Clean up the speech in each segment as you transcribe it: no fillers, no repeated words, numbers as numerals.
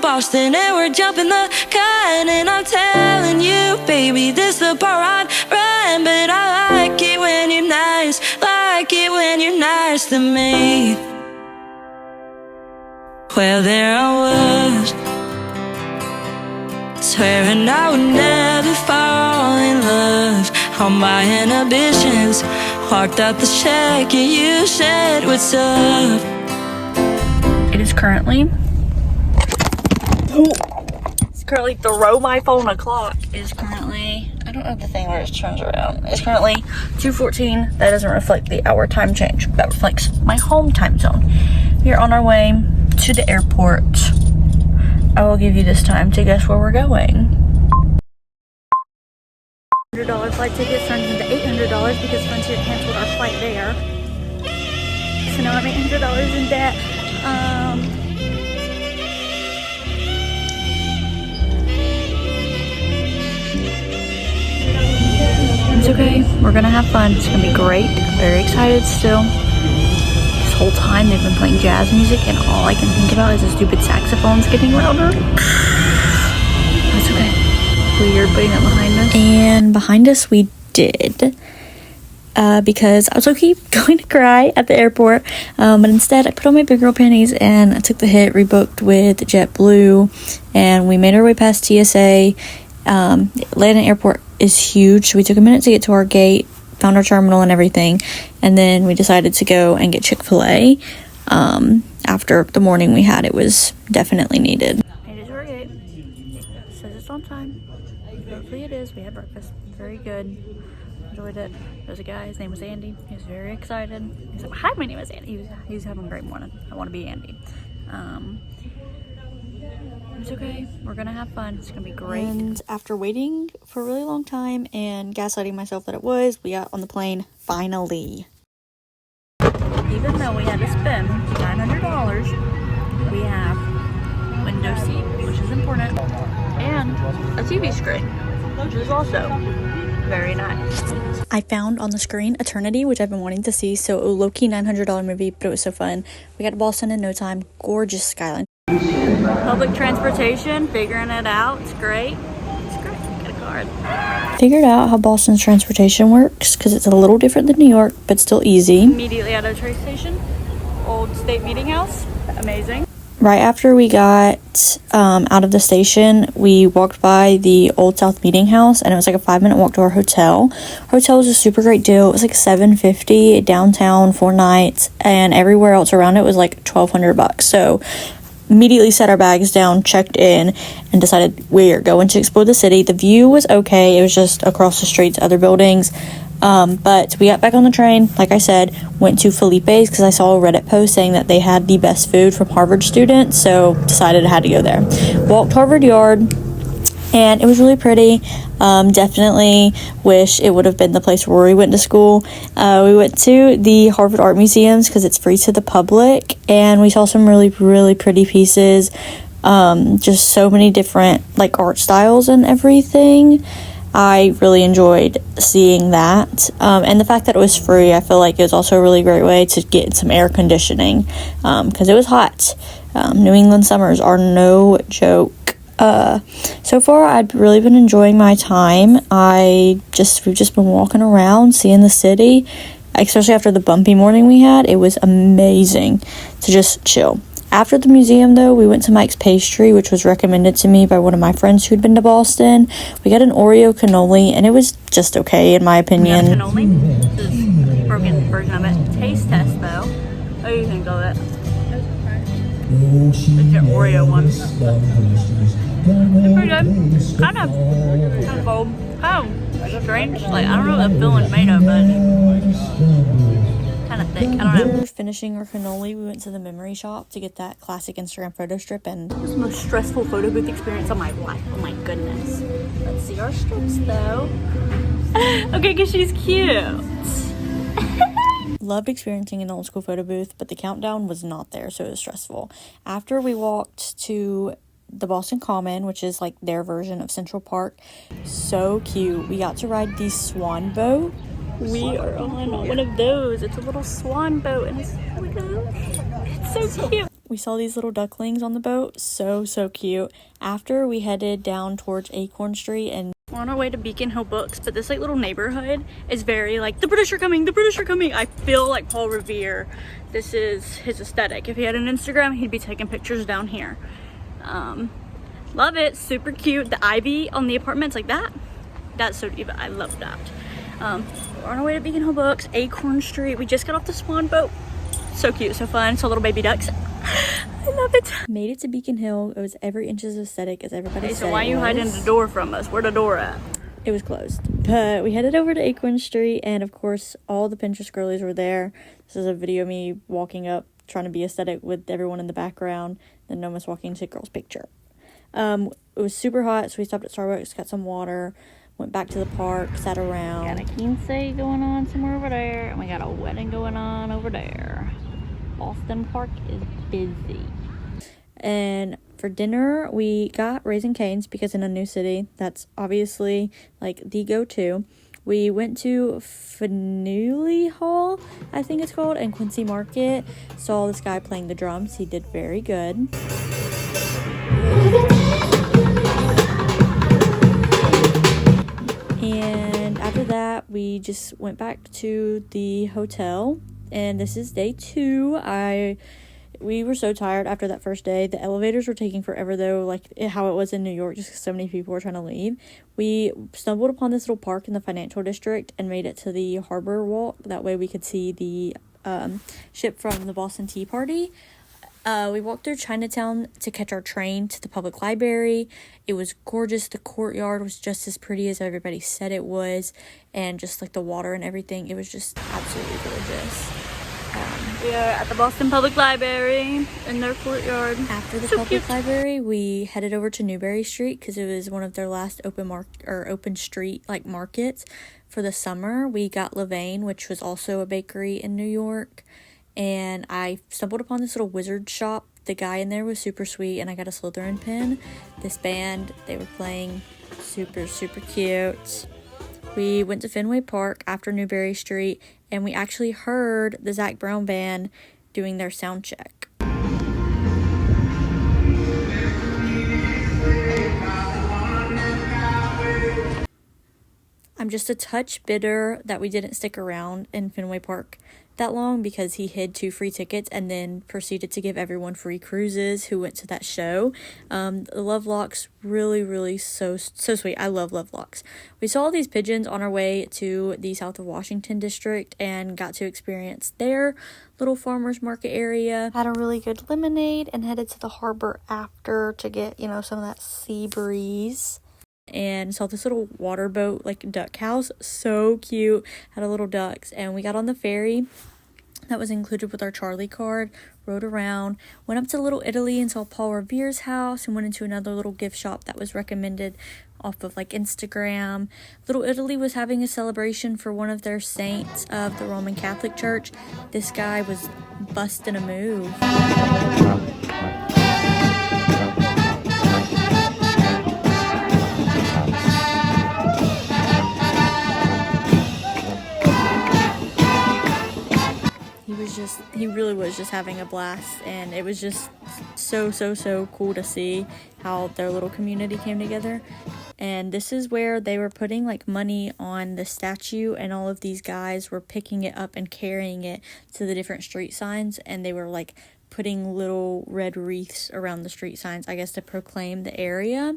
Boston and we're jumping the gun. And I'm telling you, baby, this the part I'd run. But I like it when you're nice, like it when you're nice to me. Well, there I was, swearing I would never fall in love. All my inhibitions walked out the check and you said what's up. It is currently throw my phone o'clock. Is currently, I don't know the thing where it turns around. It's currently 2:14. That doesn't reflect the hour time change. That reflects my home time zone. We are on our way to the airport. I will give you this time to guess where we're going. $100 flight tickets turns into $800 because Frontier canceled our flight there. So now I'm $800 in debt. It's okay. We're gonna have fun. It's gonna be great. Very excited still. This whole time they've been playing jazz music and all I can think about is the stupid saxophones getting louder. That's okay. We are putting it behind us. And behind us we did. Because I was okay going to cry at the airport. But instead I put on my big girl panties and I took the hit, rebooked with JetBlue, and we made our way past TSA. Atlanta airport is huge, so we took a minute to get to our gate, found our terminal and everything, and then we decided to go and get Chick-fil-A. After the morning we had, it was definitely needed. It is our gate. It says it's on time. Hopefully it is. We had breakfast. Very good. Enjoyed it. There was a guy, his name was Andy. He was very excited. He said, hi, my name is Andy. He was having a great morning. I want to be Andy. It's okay. We're gonna have fun. It's gonna be great. And after waiting for a really long time and gaslighting myself that it was, we got on the plane finally. Even though we had to spend $900, we have window seat, which is important, and a TV screen, which is also very nice. I found on the screen Eternity, which I've been wanting to see, so a low-key $900 movie, but it was so fun. We got to Boston in no time. Gorgeous skyline. Public transportation, figuring it out. It's great. It's great. Get a card. Figured out how Boston's transportation works because it's a little different than New York, but still easy. Immediately out of the train station, Old State Meeting House. Amazing. Right after we got out of the station, we walked by the Old South Meeting House, and it was like a 5-minute walk to our hotel. Our hotel was a super great deal. It was like $750 downtown, 4 nights, and everywhere else around it was like $1,200. So immediately set our bags down, checked in, and decided we're going to explore the city. The view was okay. It was just across the street to other buildings. But we got back on the train, like I said, went to Felipe's because I saw a Reddit post saying that they had the best food from Harvard students, so decided I had to go there. Walked Harvard Yard, and it was really pretty. Definitely wish it would have been the place where we went to school. We went to the Harvard Art Museums because it's free to the public, and we saw some really, really pretty pieces. Just so many different like art styles and everything. I really enjoyed seeing that, and the fact that it was free, I feel like it was also a really great way to get some air conditioning, because it was hot. New England summers are no joke. So far I've really been enjoying my time. We've just been walking around, seeing the city, especially after the bumpy morning we had. It was amazing to just chill. After the museum, though, we went to Mike's Pastry, which was recommended to me by one of my friends who'd been to Boston. We got an Oreo cannoli, and it was just okay, in my opinion. Cannoli. This is a broken version of it. Taste test, though. What do you think of it? It's an Oreo one. It's pretty good. Kind of old. Kind of strange. Like, I don't know what the filling's made of, but kind of thick. I don't know. After finishing our cannoli, we went to the memory shop to get that classic Instagram photo strip, and it was the most stressful photo booth experience of my life. Oh my goodness. Let's see our strips though. Okay, because she's cute. Loved experiencing an old school photo booth, but the countdown was not there, so it was stressful. After we walked to the Boston Common, which is like their version of Central Park, so cute. We got to ride the swan boat. We are on one of those. It's a little swan boat, and it's so cute. we saw these little ducklings on the boat. So cute. After, we headed down towards Acorn Street, and we're on our way to Beacon Hill Books, but this like little neighborhood is very like, the British are coming, the British are coming. I feel like Paul Revere. This is his aesthetic. If he had an Instagram, he'd be taking pictures down here. Love it. Super cute. The ivy on the apartments, like that's so diva. I love that. We're on our way to Beacon Hill Books, Acorn Street. We just got off the Swan boat. So cute, so fun. Saw little baby ducks. I love it. Made it to Beacon Hill. It was every inch as aesthetic as everybody said. So why are you hiding the door from us? Where the door at? It was closed. But we headed over to Acorn Street, and of course all the Pinterest girlies were there. This is a video of me walking up, trying to be aesthetic with everyone in the background. Then Noma's walking to take girl's picture. It was super hot, so we stopped at Starbucks, got some water, went back to the park, sat around. Got a quince going on somewhere over there, and we got a wedding going on over there. Boston Park is busy. And for dinner, we got Raising Cane's, because in a new city, that's obviously like the go-to. We went to Faneuil Hall, I think it's called, and Quincy Market. Saw this guy playing the drums. He did very good. And after that, we just went back to the hotel, and this is day 2. We were so tired after that first day. The elevators were taking forever, though, like how it was in New York, just because so many people were trying to leave. We stumbled upon this little park in the financial district and made it to the harbor walk. That way we could see the ship from the Boston Tea Party. We walked through Chinatown to catch our train to the public library. It was gorgeous. The courtyard was just as pretty as everybody said it was, and just like the water and everything, it was just absolutely gorgeous. We are at the Boston Public Library in their courtyard. After the public library, we headed over to Newberry Street because it was one of their last open street like markets for the summer. We got Levain, which was also a bakery in New York. And I stumbled upon this little wizard shop. The guy in there was super sweet, and I got a Slytherin pin. This band, they were playing, super cute. We went to Fenway Park after Newberry Street, and we actually heard the Zac Brown band doing their sound check. I'm just a touch bitter that we didn't stick around in Fenway Park that long, because he hid 2 free tickets and then proceeded to give everyone free cruises who went to that show. The Lovelocks, really so sweet. I love Lovelocks. We saw these pigeons on our way to the South of Washington district and got to experience their little farmers market area. Had a really good lemonade and headed to the harbor after to get, some of that sea breeze. And saw this little water boat, like duck house, so cute, had a little ducks. And we got on the ferry that was included with our Charlie card, rode around, went up to Little Italy and saw Paul Revere's house, and went into another little gift shop that was recommended off of like Instagram. Little Italy was having a celebration for one of their saints of the Roman Catholic Church. This guy was busting a move. He really was just having a blast, and it was just so cool to see how their little community came together. And this is where they were putting like money on the statue, and all of these guys were picking it up and carrying it to the different street signs, and they were like putting little red wreaths around the street signs, I guess, to proclaim the area.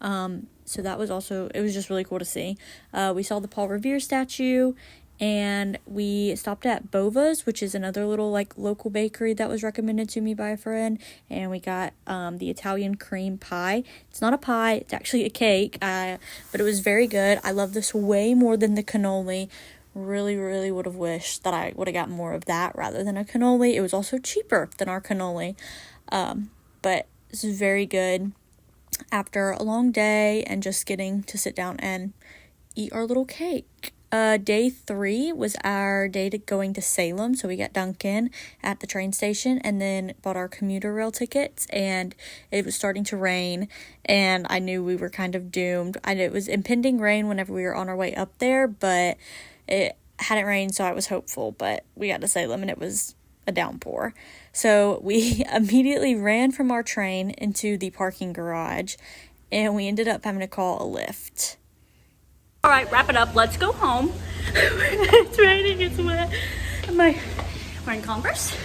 So that was also, it was just really cool to see. We saw the Paul Revere statue, and we stopped at Bova's, which is another little like local bakery that was recommended to me by a friend, and we got the Italian cream pie. It's not a pie, it's actually a cake, but it was very good. I love this way more than the cannoli. Really would have wished that I would have got more of that rather than a cannoli. It was also cheaper than our cannoli, but this is very good. After a long day and just getting to sit down and eat our little cake. Day 3 was our day to going to Salem, so we got Dunkin' at the train station and then bought our commuter rail tickets, and it was starting to rain, and I knew we were kind of doomed. It was impending rain whenever we were on our way up there, but it hadn't rained, so I was hopeful. But we got to Salem, and it was a downpour. So we immediately ran from our train into the parking garage, and we ended up having to call a Lyft. All right, wrap it up. Let's go home. It's raining, it's wet. Am I wearing Converse?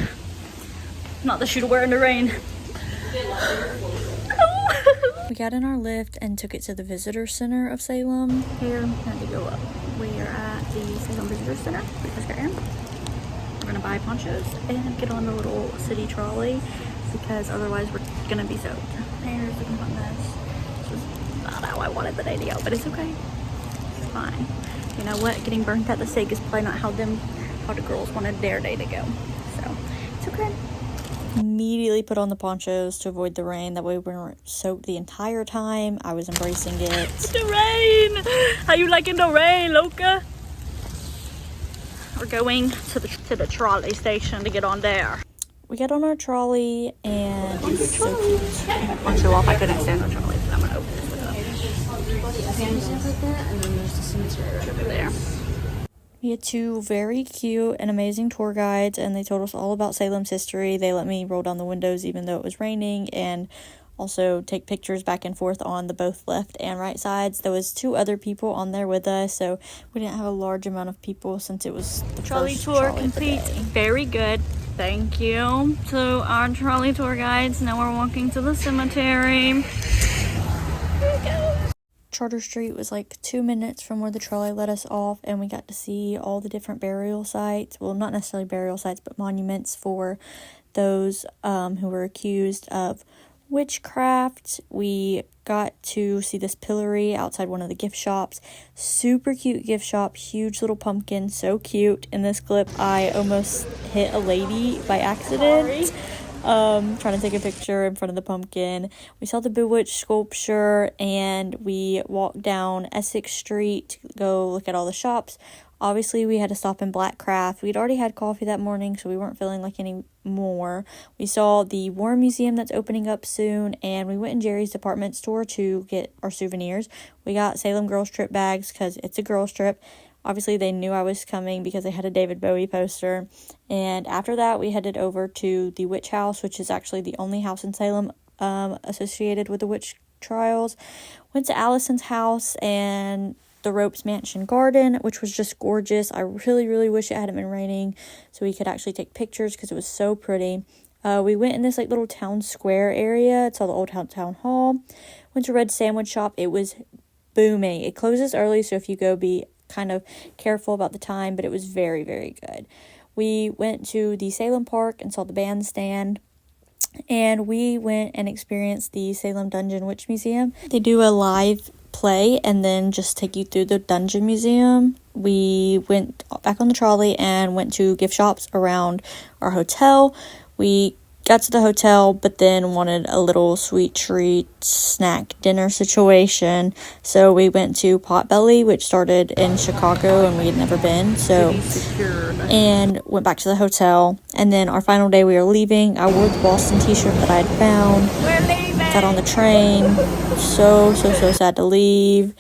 Not the shoe to wear in the rain. We got in our Lyft and took it to the visitor center of Salem. Here, had to go up. We are at the Salem Visitor Center. We're gonna buy ponchos and get on the little city trolley because otherwise we're gonna be soaked. There's the complete mess. This was not how I wanted the day to go, but it's okay. It's fine. You know what? Getting burnt at the stake is probably not how the girls wanted their day to go. So it's okay. Immediately put on the ponchos to avoid the rain. That way we weren't soaked the entire time. I was embracing it. The rain! How you liking the rain, Loca? We're going to the trolley station to get on there. We got on our trolley and it's so cute. Poncho off. I couldn't stand the trolley, but I'm gonna open this up. And then there's the cemetery right over there. We had two very cute and amazing tour guides, and they told us all about Salem's history. They let me roll down the windows even though it was raining, and also take pictures back and forth on the both left and right sides. There was 2 other people on there with us, so we didn't have a large amount of people since it was the trolley tour complete. Very good. Thank you to our trolley tour guides. Now we're walking to the cemetery. Here we go. Charter Street was like 2 minutes from where the trolley let us off, and we got to see all the different burial sites. Well, not necessarily burial sites, but monuments for those who were accused of witchcraft. We got to see this pillory outside one of the gift shops. Super cute gift shop, huge little pumpkin, so cute. In this clip, I almost hit a lady by accident. Trying to take a picture in front of the pumpkin. We saw the Bewitched sculpture, and we walked down Essex Street to go look at all the shops. Obviously, we had to stop in Black Craft. We'd already had coffee that morning, so we weren't feeling like any more. We saw the War Museum that's opening up soon, and we went in Jerry's department store to get our souvenirs. We got Salem Girls Trip bags because it's a girls trip. Obviously, they knew I was coming because they had a David Bowie poster. And after that, we headed over to the Witch House, which is actually the only house in Salem associated with the witch trials. Went to Allison's house and the Ropes Mansion Garden, which was just gorgeous. I really, really wish it hadn't been raining so we could actually take pictures because it was so pretty. We went in this like little town square area. It's all the old town hall. Went to Red Sandwich Shop. It was booming. It closes early, so if you go, be kind of careful about the time, but it was very, very good. We went to the Salem Park and saw the bandstand, and we went and experienced the Salem Dungeon Witch Museum. They do a live play and then just take you through the Dungeon Museum. We went back on the trolley and went to gift shops around our hotel. We got to the hotel, but then wanted a little sweet treat snack dinner situation. So we went to Potbelly, which started in Chicago and we had never been. And went back to the hotel. And then our final day we were leaving. I wore the Boston t-shirt that I had found. We're leaving. Got on the train. So sad to leave.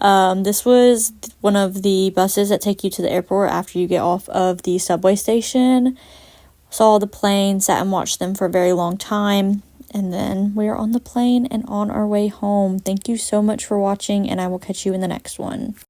This was one of the buses that take you to the airport after you get off of the subway station. Saw the plane, sat and watched them for a very long time, and then we are on the plane and on our way home. Thank you so much for watching, and I will catch you in the next one.